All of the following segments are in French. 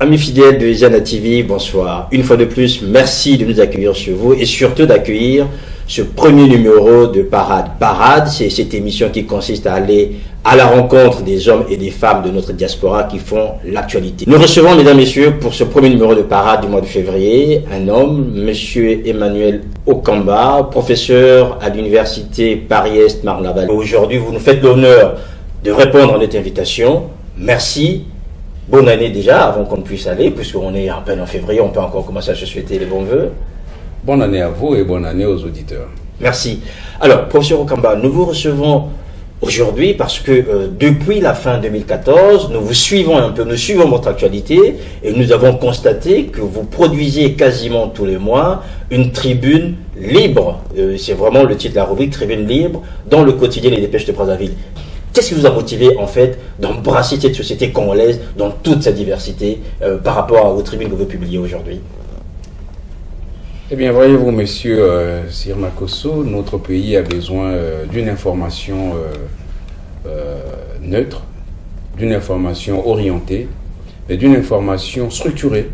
Amis fidèles de Jana TV, bonsoir. Une fois de plus, merci de nous accueillir chez vous et surtout d'accueillir ce premier numéro de Parade. Parade, c'est cette émission qui consiste à aller à la rencontre des hommes et des femmes de notre diaspora qui font l'actualité. Nous recevons, mesdames et messieurs, pour ce premier numéro de Parade du mois de février, un homme, monsieur Emmanuel Okamba, professeur à l'université Paris-Est Marne-la-Vallée. Aujourd'hui, vous nous faites l'honneur de répondre à notre invitation. Merci. Bonne année déjà, avant qu'on puisse aller, puisqu'on est en peine en février, on peut encore commencer à se souhaiter les bons vœux. Bonne année à vous et bonne année aux auditeurs. Merci. Alors, professeur Okamba, nous vous recevons aujourd'hui parce que depuis la fin 2014, nous vous suivons un peu, nous suivons votre actualité et nous avons constaté que vous produisez quasiment tous les mois une tribune libre. C'est vraiment le titre de la rubrique, Tribune libre, dans le quotidien Les Dépêches de Brazzaville. Qu'est-ce qui vous a motivé en fait d'embrasser cette société congolaise dans toute sa diversité par rapport aux tribunes que vous publiez aujourd'hui? Eh bien, voyez-vous, monsieur Sir Makosso, notre pays a besoin d'une information neutre, d'une information orientée, et d'une information structurée,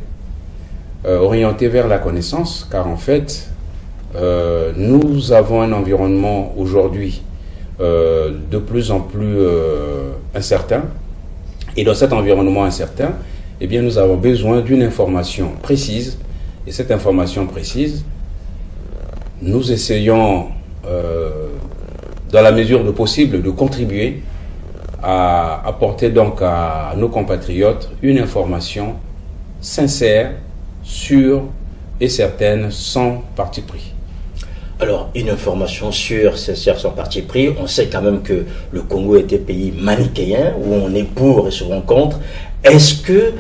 orientée vers la connaissance, car en fait, nous avons un environnement aujourd'hui de plus en plus incertain, et dans cet environnement incertain, eh bien, nous avons besoin d'une information précise, et cette information précise, nous essayons, dans la mesure du possible, de contribuer à apporter donc à nos compatriotes une information sincère, sûre et certaine, sans parti pris. Alors, une information sûre, sincère, sans parti pris. On sait quand même que le Congo est un pays manichéen, où on est pour et souvent contre. Est-ce que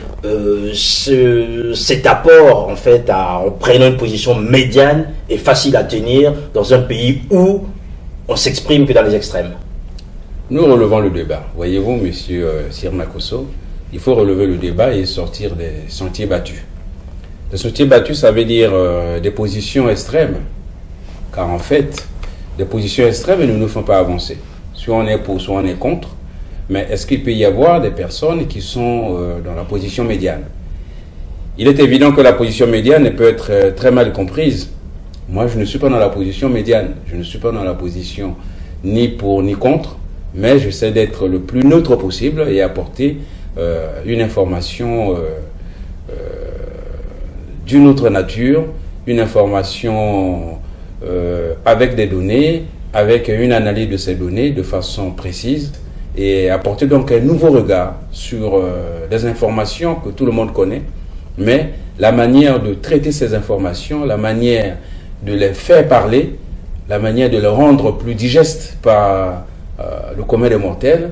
cet apport, en fait, en prenant une position médiane, est facile à tenir dans un pays où on s'exprime que dans les extrêmes? Nous relevons le débat. Voyez-vous, monsieur Sir Makosso, il faut relever le débat et sortir des sentiers battus. Les sentiers battus, ça veut dire des positions extrêmes. Car en fait, des positions extrêmes ne nous font pas avancer. Soit on est pour, soit on est contre. Mais est-ce qu'il peut y avoir des personnes qui sont dans la position médiane? Il est évident que la position médiane peut être très mal comprise. Moi, je ne suis pas dans la position médiane. Je ne suis pas dans la position ni pour ni contre. Mais j'essaie d'être le plus neutre possible et apporter une information d'une autre nature, une information avec des données, avec une analyse de ces données de façon précise et apporter donc un nouveau regard sur des informations que tout le monde connaît, mais la manière de traiter ces informations, la manière de les faire parler, la manière de les rendre plus digestes par le commun des mortels,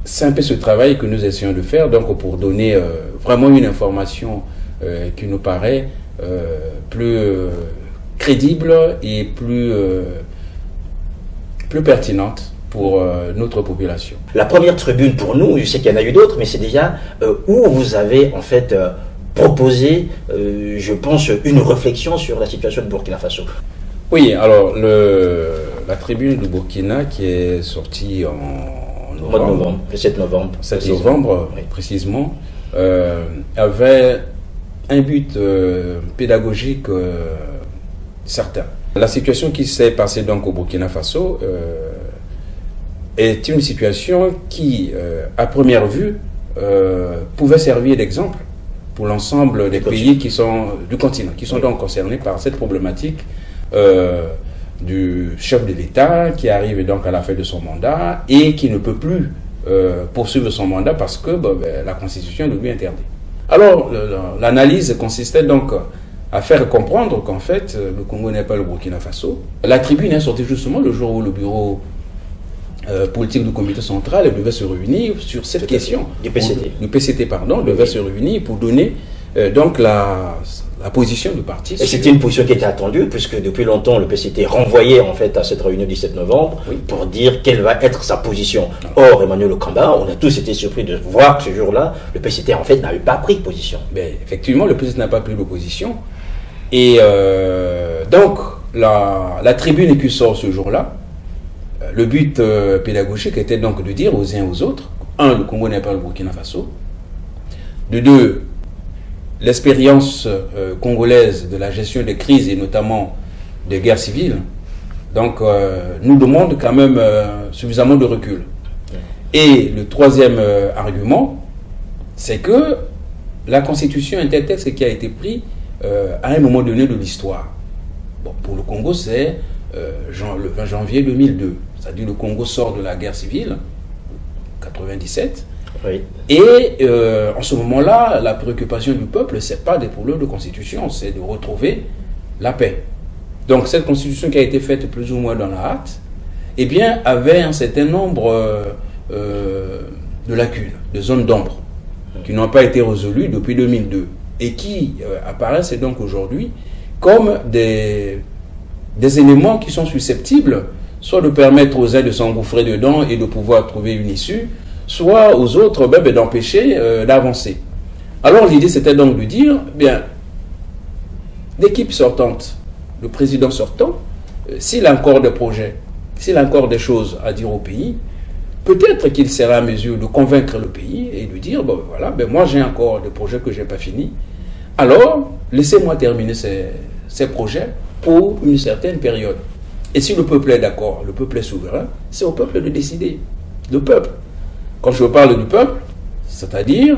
c'est un peu ce travail que nous essayons de faire donc pour donner vraiment une information qui nous paraît plus crédible et plus pertinente pour notre population. La première tribune pour nous, je sais qu'il y en a eu d'autres, mais c'est déjà où vous avez en fait proposé, je pense, une réflexion sur la situation de Burkina Faso. Oui, alors la tribune du Burkina qui est sortie en novembre, le 7 novembre. 7 novembre, oui, précisément, avait un but pédagogique certain. La situation qui s'est passée donc au Burkina Faso est une situation qui, à première vue, pouvait servir d'exemple pour l'ensemble des pays qui sont du continent, qui sont donc concernés par cette problématique du chef de l'État qui arrive donc à la fin de son mandat et qui ne peut plus poursuivre son mandat parce que la Constitution le lui interdit. Alors, l'analyse consistait donc à faire comprendre qu'en fait, le Congo n'est pas le Burkina Faso. La tribune est sortie justement le jour où le bureau politique du comité central devait se réunir sur cette question. Du PCT. Le PCT, pardon, devait se réunir pour donner donc la position du parti. Et c'était une position qui était attendue, puisque depuis longtemps, le PCT renvoyait en fait à cette réunion du 17 novembre pour dire quelle va être sa position. Or, Emmanuel Okamba, on a tous été surpris de voir que ce jour-là, le PCT en fait n'avait pas pris de position. Mais effectivement, le PCT n'a pas pris de position. Et donc, la tribune qui sort ce jour-là, le but pédagogique était donc de dire aux uns aux autres, un, le Congo n'est pas le Burkina Faso, de deux, l'expérience congolaise de la gestion des crises et notamment des guerres civiles, donc nous demande quand même suffisamment de recul. Et le troisième argument, c'est que la Constitution est un texte qui a été pris à un moment donné de l'histoire. Bon, pour le Congo, c'est le 20 janvier 2002. C'est-à-dire le Congo sort de la guerre civile, 97. Oui. Et en ce moment-là, la préoccupation du peuple, ce n'est pas des problèmes de constitution, c'est de retrouver la paix. Donc cette constitution qui a été faite plus ou moins dans la hâte, eh bien, avait un certain nombre de lacunes, de zones d'ombre, qui n'ont pas été résolues depuis 2002, et qui apparaissent donc aujourd'hui comme des éléments qui sont susceptibles soit de permettre aux uns de s'engouffrer dedans et de pouvoir trouver une issue, soit aux autres d'empêcher d'avancer. Alors l'idée c'était donc de dire, bien, l'équipe sortante, le président sortant, s'il a encore des projets, s'il a encore des choses à dire au pays, peut-être qu'il sera à mesure de convaincre le pays et de dire, bon voilà, ben moi j'ai encore des projets que je n'ai pas finis, alors laissez-moi terminer ces projets pour une certaine période. Et si le peuple est d'accord, le peuple est souverain, c'est au peuple de décider. Le peuple. Quand je parle du peuple, c'est-à-dire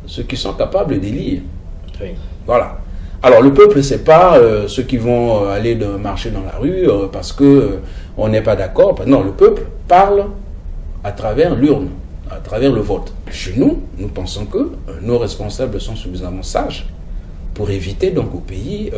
ceux qui sont capables d'élire. Oui. Voilà. Alors le peuple, ce n'est pas ceux qui vont aller marcher dans la rue parce qu'on n'est pas d'accord. Non, le peuple parle à travers l'urne, à travers le vote. Chez nous, nous pensons que nos responsables sont suffisamment sages pour éviter donc au pays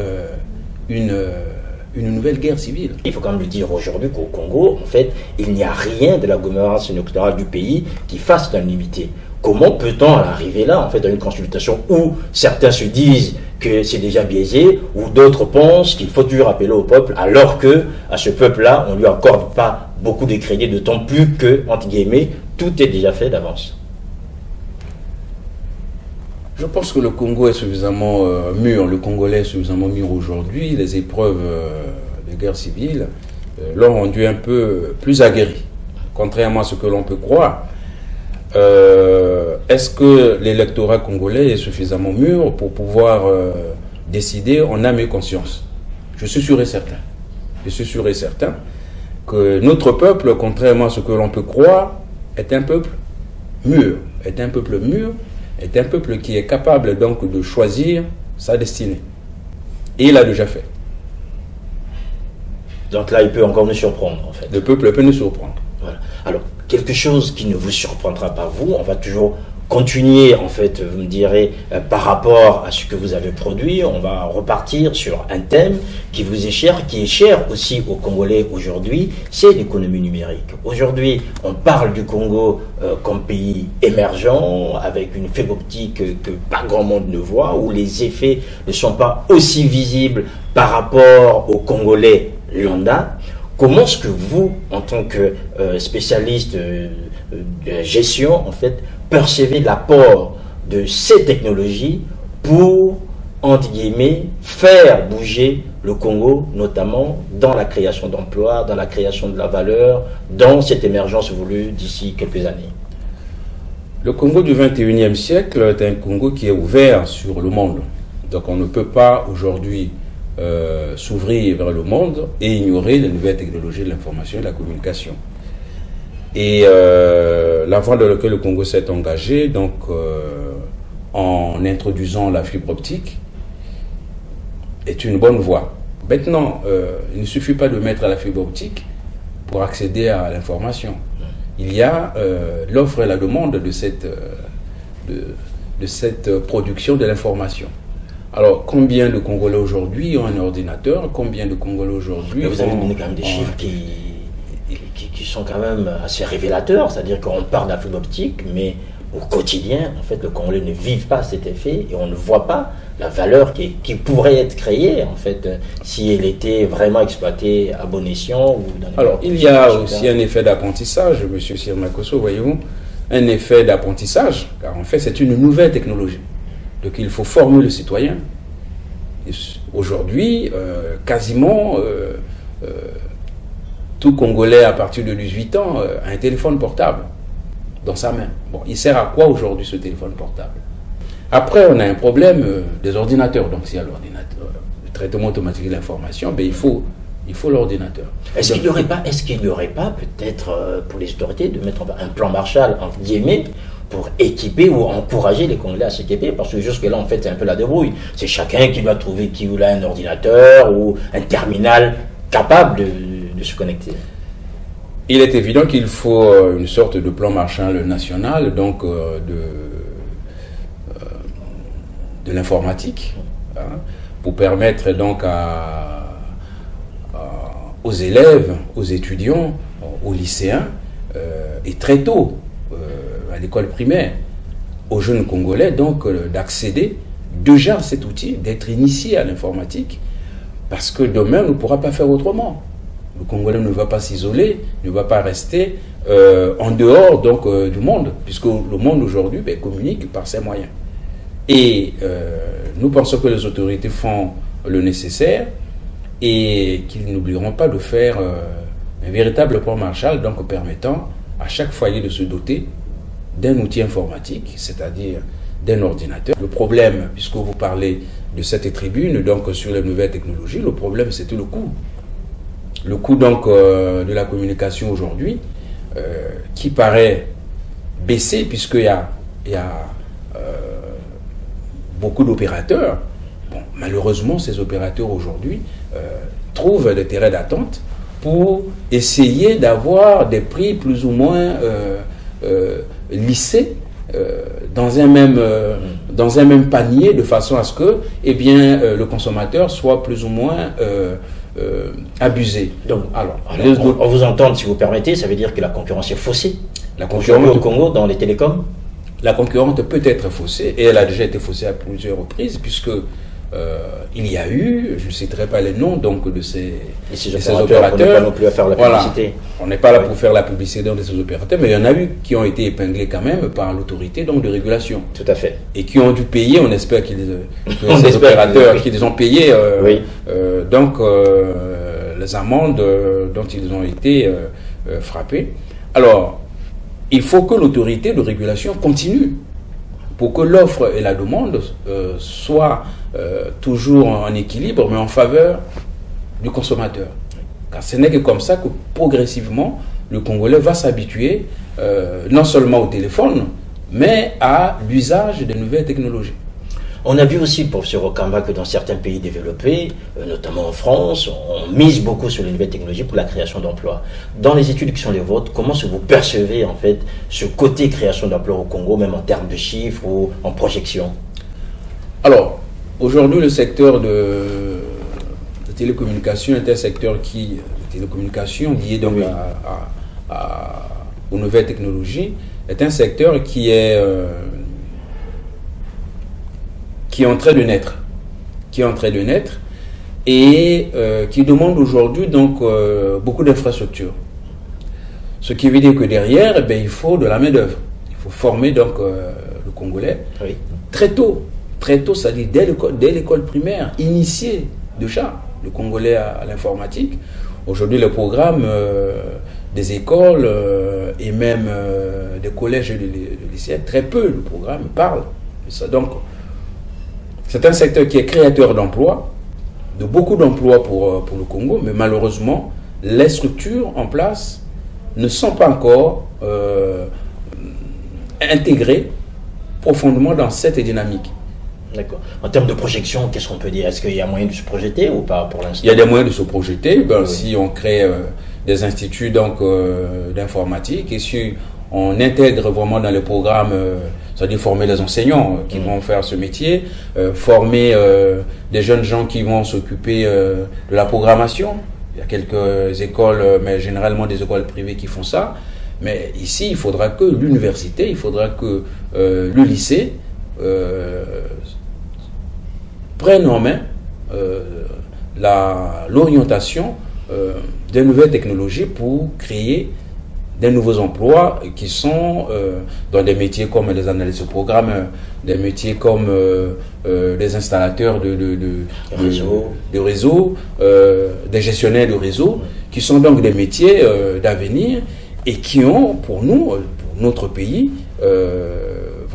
une nouvelle guerre civile. Il faut quand même le dire aujourd'hui qu'au Congo, en fait, il n'y a rien de la gouvernance électorale du pays qui fasse l'unanimité. Comment peut-on arriver là, en fait, à une consultation où certains se disent que c'est déjà biaisé, ou d'autres pensent qu'il faut toujours appeler au peuple, alors que à ce peuple-là, on ne lui accorde pas beaucoup de crédit, d'autant plus que, entre guillemets, tout est déjà fait d'avance. Je pense que le Congo est suffisamment mûr, le Congolais est suffisamment mûr aujourd'hui. Les épreuves de guerre civile l'ont rendu un peu plus aguerri, contrairement à ce que l'on peut croire. Est-ce que l'électorat congolais est suffisamment mûr pour pouvoir décider en âme et conscience? Je suis sûr et certain. Je suis sûr et certain que notre peuple, contrairement à ce que l'on peut croire, est un peuple mûr, est un peuple mûr, est un peuple qui est capable donc de choisir sa destinée. Et il l'a déjà fait. Donc là, il peut encore nous surprendre, en fait. Le peuple peut nous surprendre. Voilà. Alors, quelque chose qui ne vous surprendra pas, vous, on va toujours continuer, en fait, vous me direz, par rapport à ce que vous avez produit, on va repartir sur un thème qui vous est cher, qui est cher aussi aux Congolais aujourd'hui, c'est l'économie numérique. Aujourd'hui, on parle du Congo comme pays émergent, avec une fibre optique que pas grand monde ne voit, où les effets ne sont pas aussi visibles par rapport aux Congolais lambda. Comment est-ce que vous, en tant que spécialiste de gestion, en fait, percevez l'apport de ces technologies pour, entre guillemets, faire bouger le Congo, notamment dans la création d'emplois, dans la création de la valeur, dans cette émergence voulue d'ici quelques années? Le Congo du 21e siècle est un Congo qui est ouvert sur le monde. Donc on ne peut pas aujourd'hui s'ouvrir vers le monde et ignorer les nouvelles technologies de l'information et de la communication. Et la voie dans laquelle le Congo s'est engagé, donc en introduisant la fibre optique, est une bonne voie. Maintenant, il ne suffit pas de mettre la fibre optique pour accéder à l'information. Il y a l'offre et la demande de cette production de l'information. Alors, combien de Congolais aujourd'hui ont un ordinateur? Combien de Congolais aujourd'hui vous avez donné quand même des chiffres qui sont quand même assez révélateurs, c'est-à-dire qu'on parle de la fibre optique, mais au quotidien, en fait, le Congolais ne vit pas cet effet et on ne voit pas la valeur qui pourrait être créée, en fait, si elle était vraiment exploitée à bon escient. Alors, il y a aussi un effet d'apprentissage, M. Sirmakoso, voyez-vous, un effet d'apprentissage, car en fait, c'est une nouvelle technologie. Donc, il faut former le citoyen. Aujourd'hui, quasiment tout Congolais à partir de 18 ans a un téléphone portable dans sa main. Bon, il sert à quoi aujourd'hui ce téléphone portable? Après, on a un problème des ordinateurs. Donc, s'il y a l'ordinateur, le traitement automatique de l'information, ben, il faut l'ordinateur. Est-ce qu'il n'y aurait pas peut-être pour les autorités de mettre un plan Marshall, entre guillemets, pour équiper ou encourager les Congolais à s'équiper? Parce que jusque-là, en fait, c'est un peu la débrouille. C'est chacun qui doit trouver qui a un ordinateur ou un terminal capable de se connecter. Il est évident qu'il faut une sorte de plan Marshall national, donc de l'informatique, hein, pour permettre donc aux élèves, aux étudiants, aux lycéens, et très tôt, à l'école primaire, aux jeunes Congolais, donc d'accéder déjà à cet outil, d'être initiés à l'informatique, parce que demain, on ne pourra pas faire autrement. Le Congolais ne va pas s'isoler, ne va pas rester en dehors donc, du monde, puisque le monde aujourd'hui communique par ses moyens. Et nous pensons que les autorités font le nécessaire et qu'ils n'oublieront pas de faire un véritable plan Marshall, donc permettant à chaque foyer de se doter d'un outil informatique, c'est-à-dire d'un ordinateur. Le problème, puisque vous parlez de cette tribune, donc sur les nouvelles technologies, le problème c'était le coût. Le coût donc de la communication aujourd'hui, qui paraît baisser puisqu'il y a beaucoup d'opérateurs. Bon, malheureusement, ces opérateurs aujourd'hui trouvent des terrains d'attente pour essayer d'avoir des prix plus ou moins lissés dans un même panier, de façon à ce que le consommateur soit plus ou moins abusé. Donc, alors on vous entend, si vous permettez, ça veut dire que la concurrence est faussée. La concurrence au Congo dans les télécoms. La concurrence peut être faussée, et elle a déjà été faussée à plusieurs reprises, puisque il y a eu, je ne citerai pas les noms donc de ces opérateurs. On n'est pas non plus à faire la publicité. Voilà, on n'est pas là pour faire la publicité de ces opérateurs, mais il y en a eu qui ont été épinglés quand même par l'autorité donc de régulation. Tout à fait. Et qui ont dû payer, on espère que ces opérateurs qui les ont payés, les amendes dont ils ont été frappés. Alors, il faut que l'autorité de régulation continue pour que l'offre et la demande soient toujours en équilibre, mais en faveur du consommateur. Car ce n'est que comme ça que progressivement, le Congolais va s'habituer non seulement au téléphone, mais à l'usage des nouvelles technologies. On a vu aussi, professeur Okamba, que dans certains pays développés, notamment en France, on mise beaucoup sur les nouvelles technologies pour la création d'emplois. Dans les études qui sont les vôtres, comment est-ce que vous percevez en fait ce côté création d'emplois au Congo, même en termes de chiffres ou en projection? Alors, aujourd'hui, le secteur de télécommunications est un secteur qui, de télécommunications lié donc aux nouvelles technologies, est un secteur qui est en train de naître, et qui demande aujourd'hui donc beaucoup d'infrastructures. Ce qui veut dire que derrière, il faut de la main d'œuvre. Il faut former donc le Congolais très tôt, c'est-à-dire dès l'école primaire, initier déjà le Congolais à l'informatique. Aujourd'hui, le programme des écoles et même des collèges et des lycées, très peu le programme parle de ça. Donc, c'est un secteur qui est créateur d'emplois, de beaucoup d'emplois pour le Congo, mais malheureusement, les structures en place ne sont pas encore intégrées profondément dans cette dynamique. D'accord. En termes de projection, qu'est-ce qu'on peut dire? Est-ce qu'il y a moyen de se projeter ou pas pour l'instant? Il y a des moyens de se projeter. Si on crée des instituts d'informatique et si on intègre vraiment dans les programmes, c'est-à-dire former les enseignants qui vont faire ce métier, former des jeunes gens qui vont s'occuper de la programmation. Il y a quelques écoles, mais généralement des écoles privées qui font ça. Mais ici, il faudra que l'université, il faudra que le lycée prenne en main l'orientation des nouvelles technologies pour créer des nouveaux emplois qui sont dans des métiers comme les analystes de programme, des métiers comme des installateurs de réseaux, des gestionnaires de réseaux, qui sont donc des métiers d'avenir et qui ont, pour nous, pour notre pays,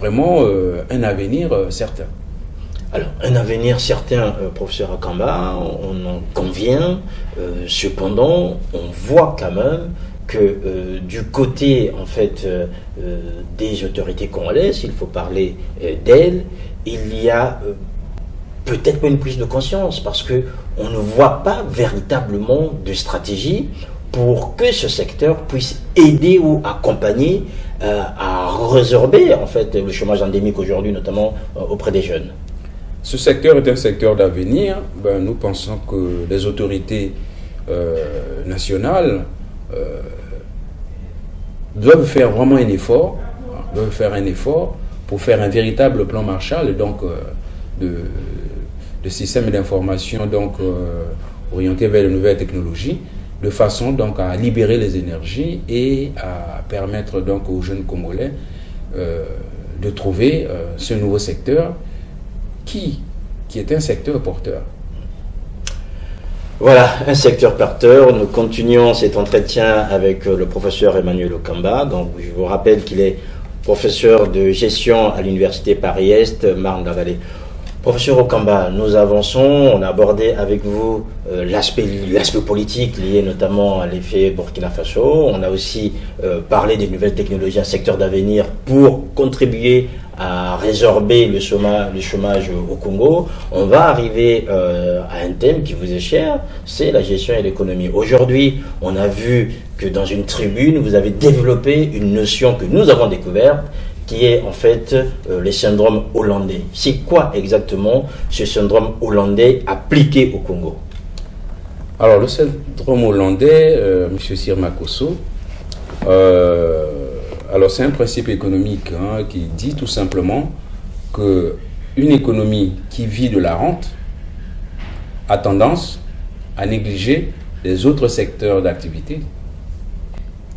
vraiment un avenir certain. Alors, un avenir certain, professeur Akamba, on en convient. Cependant, on voit quand même que du côté, en fait, des autorités congolaises, il faut parler d'elles, il y a peut-être une prise de conscience, parce que on ne voit pas véritablement de stratégie pour que ce secteur puisse aider ou accompagner à résorber, en fait, le chômage endémique aujourd'hui, notamment auprès des jeunes. Ce secteur est un secteur d'avenir. Nous pensons que les autorités nationales doivent faire vraiment un effort, pour faire un véritable plan Marshall, et donc de systèmes d'information orientés vers les nouvelles technologies, de façon donc à libérer les énergies et à permettre donc aux jeunes Congolais de trouver ce nouveau secteur qui est un secteur porteur. Voilà, un secteur porteur. Nous continuons cet entretien avec le professeur Emmanuel Okamba. Donc, je vous rappelle qu'il est professeur de gestion à l'université Paris-Est, Marne-la-Vallée. Professeur Okamba, nous avançons, on a abordé avec vous l'aspect politique lié notamment à l'effet Burkina Faso. On a aussi parlé des nouvelles technologies, un secteur d'avenir pour contribuer à résorber le chômage au Congo. On va arriver à un thème qui vous est cher, c'est la gestion et l'économie. Aujourd'hui, on a vu que dans une tribune, vous avez développé une notion que nous avons découverte, qui est en fait le syndrome hollandais. C'est quoi exactement ce syndrome hollandais appliqué au Congo? Alors le syndrome hollandais, M. Sirmakosso, alors c'est un principe économique qui dit tout simplement que une économie qui vit de la rente a tendance à négliger les autres secteurs d'activité,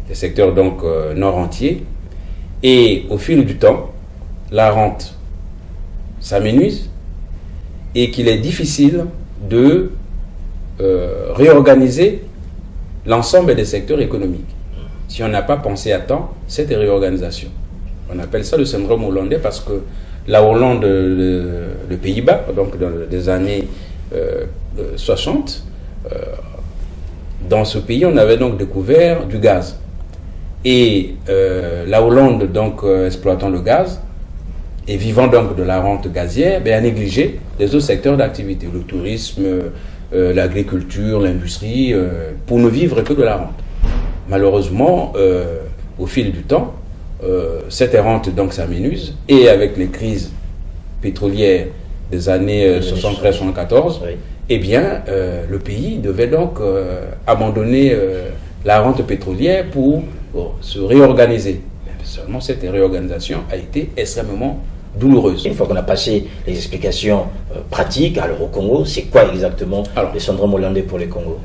les secteurs donc non rentiers. Et au fil du temps, la rente s'amenuise et qu'il est difficile de réorganiser l'ensemble des secteurs économiques si on n'a pas pensé à temps cette réorganisation. On appelle ça le syndrome hollandais parce que la Hollande, le Pays-Bas, donc dans les années 60, dans ce pays, on avait donc découvert du gaz. Et la Hollande, donc exploitant le gaz et vivant donc de la rente gazière, a négligé les autres secteurs d'activité, le tourisme, l'agriculture, l'industrie, pour ne vivre que de la rente. Malheureusement, au fil du temps, cette rente donc s'amenuise, et avec les crises pétrolières des années 73-74, oui. Le pays devait donc abandonner la rente pétrolière pour se réorganiser. Mais seulement cette réorganisation a été extrêmement douloureuse. Une fois qu'on a passé les explications pratiques, alors au Congo, c'est quoi exactement le syndrome hollandais pour les Congos?